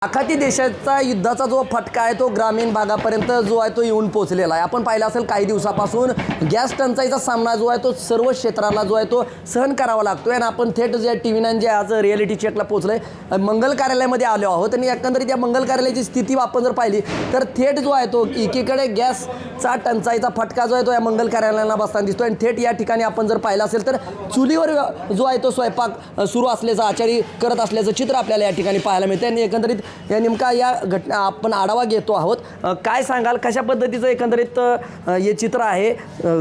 आखाती देशाचा युद्धाचा जो फटका आहे तो ग्रामीण भागापर्यंत जो आहे तो येऊन पोहोचलेला आहे। आपण पाहिलं असेल काही दिवसापासून गॅस टंचाईचा सामना जो आहे तो सर्व क्षेत्राला जो आहे तो सहन करावा लागतोय आणि आपण थेट जे TV9 जे आज रिॲलिटी चेकला पोहोचलंय मंगल कार्यालयामध्ये आलो आहोत आणि एकंदरीत या मंगल कार्यालयाची स्थिती आपण जर पाहिली तर थेट जो आहे तो एकीकडे गॅसचा टंचाईचा फटका जो आहे तो या मंगल कार्यालयाला बसताना दिसतोय आणि थेट या ठिकाणी आपण जर पाहिलं असेल तर चुलीवर जो आहे तो स्वयंपाक सुरू असल्याचं आचारी करत असल्याचं चित्र आपल्याला या ठिकाणी पाहायला मिळते आणि एकंदरीत या नेमका या घटना आपण आढावा घेतो आहोत। काय सांगाल कशा पद्धतीचं एकंदरीत हे चित्र आहे?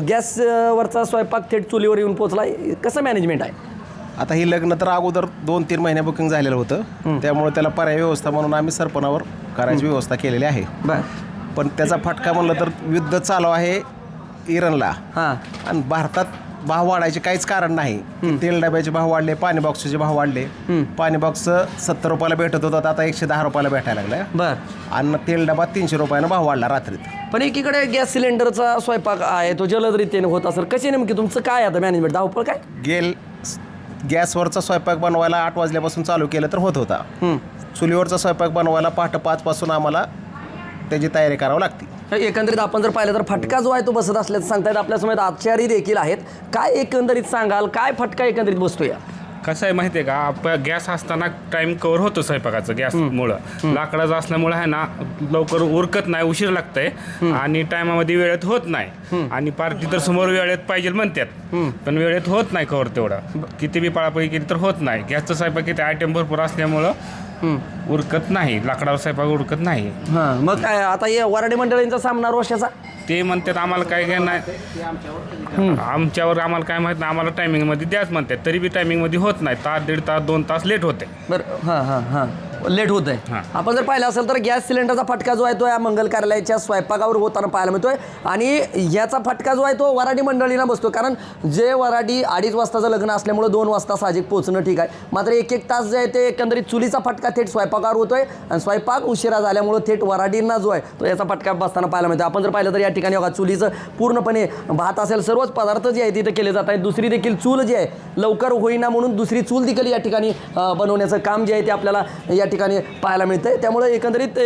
गॅसवरचा स्वयंपाक थेट चुलीवर येऊन पोहोचला, कसं मॅनेजमेंट आहे? आता ही लग्न तर अगोदर 2-3 महिने बुकिंग झालेलं होतं, त्यामुळे त्याला पर्याय व्यवस्था म्हणून आम्ही सरपणावर करायची व्यवस्था केलेली आहे। पण त्याचा फटका म्हणलं तर युद्ध चालू आहे इराणला आणि भारतात भाव वाढायचे काहीच कारण नाही। तेल डब्याचे भाव वाढले, पाणी बॉक्सचे भाव वाढले। पाणी बॉक्स 70 रुपयाला भेटत होता, आता 110 रुपयाला भेटायला लागलाय। आणि तेल डबा 300 रुपयानं भाव वाढला रात्रीत। पण एकीकडे गॅस सिलेंडरचा स्वयंपाक आहे तो जलद रीतीने होत असेल, कशी नेमकी तुमचं काय आता मॅनेजमेंट धावपळ काय? गॅसवरचा स्वयंपाक बनवायला 8 वाजल्यापासून चालू केलं तर होत होता। चुलीवरचा स्वयंपाक बनवायला पहाटे 5 पासून आम्हाला त्याची तयारी करावी लागते। एकंदरीत आपण जर पाहिलं तर फटका जो आहे तो बसत असल्याचं सांगतायत, आपल्यासमोर आचारी देखील आहेत। काय एकंदरीत सांगाल, काय फटका एकंदरीत बसतोय? कसं आहे माहिती आहे का, गॅस असताना टाइम कव्हर होतो स्वयंपाकाचं गॅसमुळं। लाकडाचं असल्यामुळे आहे ना लवकर उरकत नाही, उशीर लागतंय आणि टायमामध्ये वेळेत होत नाही। आणि पार्टी तर समोर वेळेत पाहिजे म्हणतात, पण वेळेत होत नाही कव्हर तेवढं। किती बी पळापळी केली तर होत नाही। गॅसचं स्वयंपाक किती आयटम भरपूर असल्यामुळं उरकत नाही, लाकडावर स्वयंपाक उरकत नाही। मग काय आता हे वराडी मंडळींचा सामना रोषाचा ते म्हणतात आम्हाला काय काय नाही, आमच्यावर आम्हाला काय माहित नाही, आम्हाला टायमिंगमध्ये द्याच म्हणतात, तरी बी टायमिंगमध्ये होत नाही। तास 1.5 तास 2 तास लेट होते। बरं लेट होत आहे। आपण जर पाहिलं असेल तर गॅस सिलेंडरचा फटका जो आहे तो या मंगल कार्यालयाच्या स्वयंपाकावर होताना पाहायला मिळतोय आणि याचा फटका जो आहे तो वराडी मंडळींना बसतो, कारण जे वराडी 2:30 वाजताचं लग्न असल्यामुळे 2 वाजता साहजिक पोहोचणं ठीक आहे, मात्र 1-1 तास जे आहे ते एकंदरीत चुलीचा फटका थेट स्वयंपाकावर होतोय आणि स्वयंपाक उशिरा झाल्यामुळे थेट वराडींना जो आहे तो याचा फटका बसताना पाहायला मिळतो। आपण जर पाहिलं तर या ठिकाणी बघा चुलीचं पूर्णपणे भात असेल सर्वच पदार्थ जे आहे तिथे केले जात आहेत। दुसरी देखील चूल जी आहे लवकर होईना म्हणून दुसरी चूल देखील या ठिकाणी बनवण्याचं काम जे आहे ते आपल्याला या ठिकाणी पाहायला मिळतंय। त्यामुळे एकंदरीत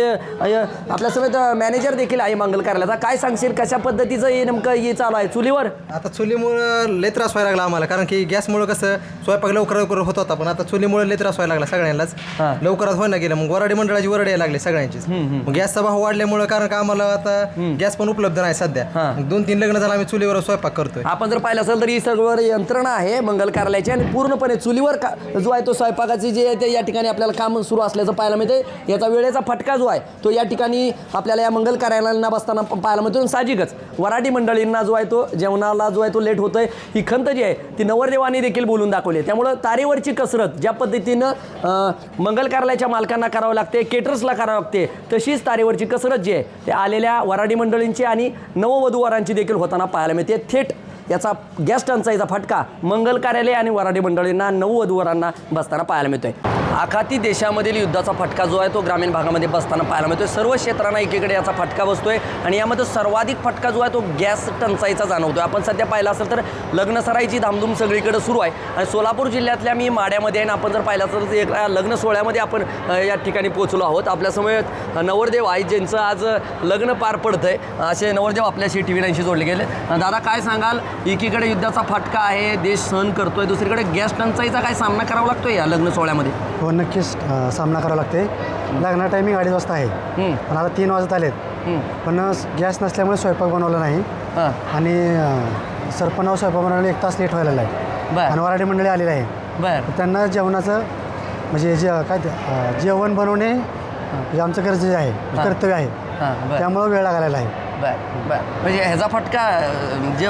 आपल्यासोबत मॅनेजर देखील आहे मंगल कार्यालयाचा। काय सांगशील कशा पद्धतीचं हे नेमकं हे चालू आहे चुलीवर? आता चुलीमुळं लय त्रास व्हायला लागला आम्हाला, कारण की गॅसमुळं कसं स्वयंपाक लवकर होत होता, पण आता चुलीमुळे लय त्रास व्हायला लागला सगळ्यांनाच। लवकरात व्हायला गेलं, मग वराडी मंडळाची वरड यायला लागले सगळ्यांचीच। मग गॅसचा भाव वाढल्यामुळे, कारण का आम्हाला आता गॅस पण उपलब्ध नाही सध्या, 2-3 लग्न झालं आम्ही चुलीवर स्वयंपाक करतोय। आपण जर पाहिलं असेल तर ही सर्व यंत्रणा आहे मंगल कार्यालयाची आणि पूर्णपणे चुलीवर जो आहे तो स्वयंपाकाची जे आहे ते या ठिकाणी आपल्याला काम सुरू असल्याचं पाहायला मिळते। याचा वेळेचा फटका जो आहे तो या ठिकाणी आपल्याला या मंगल कार्यालयाला बसताना पाहायला मिळतो। साहजिकच वराडी मंडळींना जो आहे तो जेवणाला जो आहे तो लेट होतोय, ही खंत जी आहे ती नवरदेवानी देखील बोलून दाखवली आहे। त्यामुळं तारेवरची कसरत ज्या पद्धतीनं मंगल कार्यालयाच्या मालकांना करावं लागते, केटर्सला करावं लागते, तशीच तारेवरची कसरत जी आहे ते आलेल्या वराडी मंडळींची आणि नववधूवरांची देखील होताना पाहायला मिळते। थेट याचा गॅस टंचाईचा फटका मंगल कार्यालय आणि वराडी मंडळींना नववधूवरांना बसताना पाहायला मिळतोय। आखाती देशामधील युद्धाचा फटका जो आहे तो ग्रामीण भागामध्ये बसताना पाहायला मिळतोय। सर्व क्षेत्रांना एकीकडे याचा फटका बसतोय आणि यामध्ये सर्वाधिक फटका जो आहे तो गॅस टंचाईचा जाणवतोय। आपण सध्या पाहिलं असेल तर लग्न सराईची धामधूम सगळीकडे सुरू आहे आणि सोलापूर जिल्ह्यातल्या मी माड्यामध्ये आहे आणि आपण जर पाहिलं असेल तर एक लग्न सोहळ्यामध्ये आपण या ठिकाणी पोहोचलो आहोत। आपल्यासमोर नवरदेव आहेत ज्यांचं आज लग्न पार पडतंय, असे नवरदेव आपल्याशी TV9शी जोडले गेले। दादा काय सांगाल, एकीकडे युद्धाचा फटका आहे, देश सहन करतोय, दुसरीकडे गॅस टंचाईचा काय सामना करावा लागतोय या लग्न सोहळ्यामध्ये? हो नक्कीच सामना करावा लागते। लग्ना टायमिंग 2:30 वाजता आहे, पण आता 3 वाजत आलेत, पण गॅस नसल्यामुळे स्वयंपाक बनवला नाही आणि सरपणावर स्वयंपाक बनवल्याला 1 तास लेट व्हायला आहे आणि वराडी मंडळी आलेली आहे। त्यांना जेवणाचं म्हणजे जेवण बनवणे हे आमचं गरजेचं आहे, कर्तव्य आहे, त्यामुळं वेळ लागायला आहे। म्हणजे ह्याचा फटका जे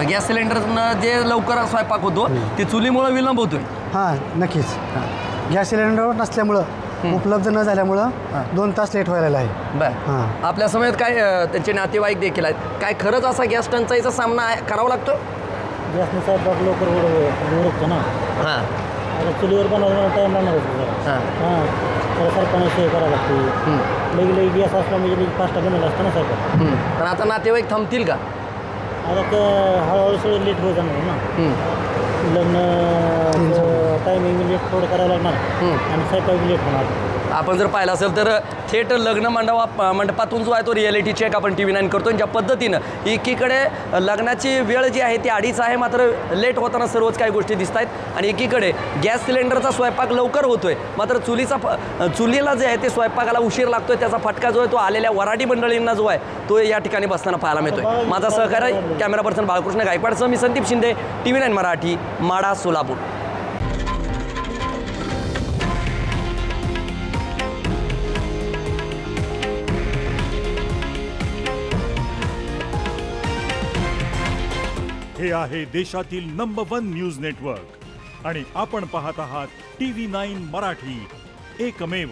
गॅस सिलेंडरनं जे लवकर स्वयंपाक होतो ते चुलीमुळे विलंब होतोय। नक्कीच गॅस सिलेंडर नसल्यामुळं उपलब्ध न झाल्यामुळं 2 तास लेट व्हायला आहे। आपल्या समोर काय त्यांचे नातेवाईक देखील आहेत, काय खरंच असा गॅस टंचाईचा सामना करावा लागतो? गॅसने स्वयंपाक लवकर उरकतो ना, आता चुलीवर बनवायला टाईम लागणार होतो। तर सरपणाने सोय करावं लागते, लगे गॅस असला म्हणजे फास्ट बनवलं असतं ना स्वयंपाक। पण आता नातेवाईक थांबतील का? आता हळूहळू सगळं लेट होत जाणार ना, लग्न टायमिंग लेट थोडं करावं लागणार आणि स्वयंपाक लेट होणार। आपण जर पाहिलं असेल तर थेट लग्न मंडपातून जो आहे तो रिॲलिटी चेक आपण TV9 करतो आणि ज्या पद्धतीनं एकीकडे लग्नाची वेळ जी आहे ती 2:30 आहे, मात्र लेट होताना सर्वच काही गोष्टी दिसत आहेत आणि एकीकडे गॅस सिलेंडरचा स्वयंपाक लवकर होतोय, मात्र चुलीला जे आहे ते स्वयंपाकाला उशीर लागतोय. त्याचा फटका जो आहे तो आलेल्या वराडी मंडळींना जो आहे तो या ठिकाणी बसताना पाहायला मिळतोय. माझा सहकारी कॅमेरा पर्सन बाळकृष्ण गायकवाडसह मी संदीप शिंदे, TV9 मराठी, माढा, सोलापूर. हे आहे देशातील नंबर 1 न्यूज नेटवर्क आणि आपण पाहत आहात TV9 मराठी, एकमेव.